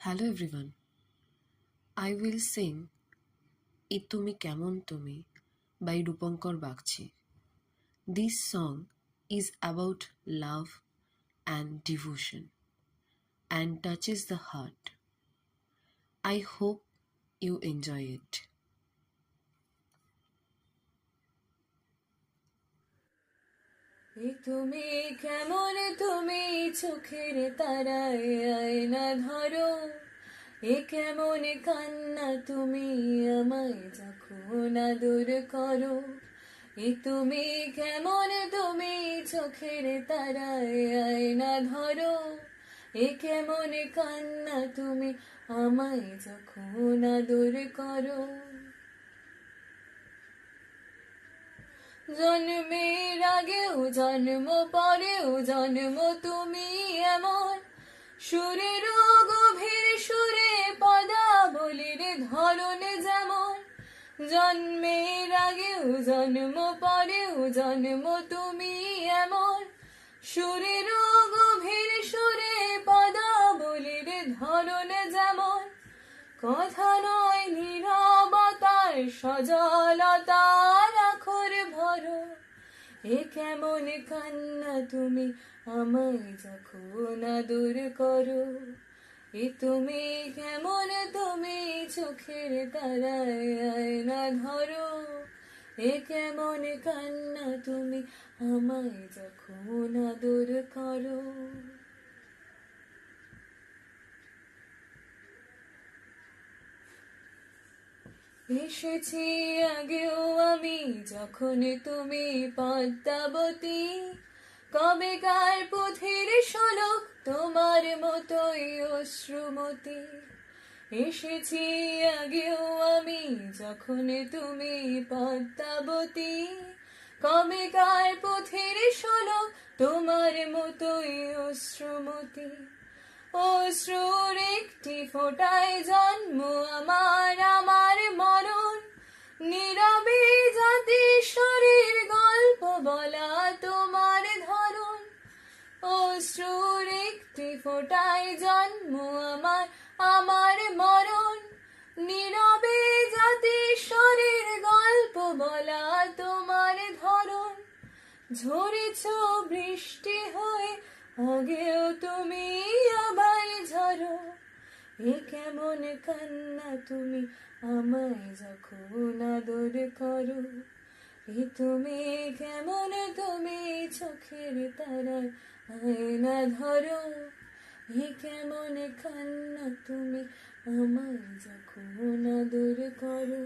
Hello everyone. I will sing "এ তুমি কেমন তুমি" by Rupankar Bagchi. This song is about love and devotion and touches the heart. I hope you enjoy it. এ তুমি কেমন তুমি চোখের তারায় আয়না ধরো, এ কেমন কান্না তুমি আমায় যখন আদর করো। এ তুমি কেমন তুমি চোখের তারায় আয়না ধরো, এ কেমন কান্না তুমি আমায় যখন আদর করো। জন্মের আগেও জন্ম পরেও জন্ম তুমি এমন, সুরের গভীর সুরে পদাবলীর ধরন যেমন। জন্মের আগেও জন্ম পরেও জন্ম তুমি এমন, সুরের গভীর সুরে পদাবলীর ধরন যেমন। কথা নয় নীরবতার সজলতার আখর ভরো, এ কেমন কান্না তুমি আমায় যখন আদর করো। এ তুমি কেমন তুমি চোখের তারায় আয়না ধরো, এ কেমন কান্না তুমি আমায় যখন আদর করো। এসেছি আগেও আমি যখন তুমি পদ্মাবতী, কবেকার পথের শোলক তোমার মতোই অশ্রুমতি। এসেছি আগেও আমি যখন তুমি পদ্মাবতী, কবেকার পথের শোলক তোমার মতোই অশ্রুমতি। অশ্রুর একটি ফোঁটায় জন্ম আমার আমার মরণ, নীরবে জাতিস্বরের গল্প বলা তোমার ধরন। অশ্রুর একটি ফোঁটায় জন্ম আমার আমার মরণ, নীরবে জাতিস্বরের গল্প বলা তোমার ধরন। ঝরেছ বৃষ্টি হয়ে আগেও তুমি আবার ঝরো, এ কেমন কান্না তুমি আমায় যখন আদর করো। এ তুমি কেমন তুমি চোখের তারায় আয়না ধরো, এ কেমন কান্না তুমি আমায় যখন আদর করো।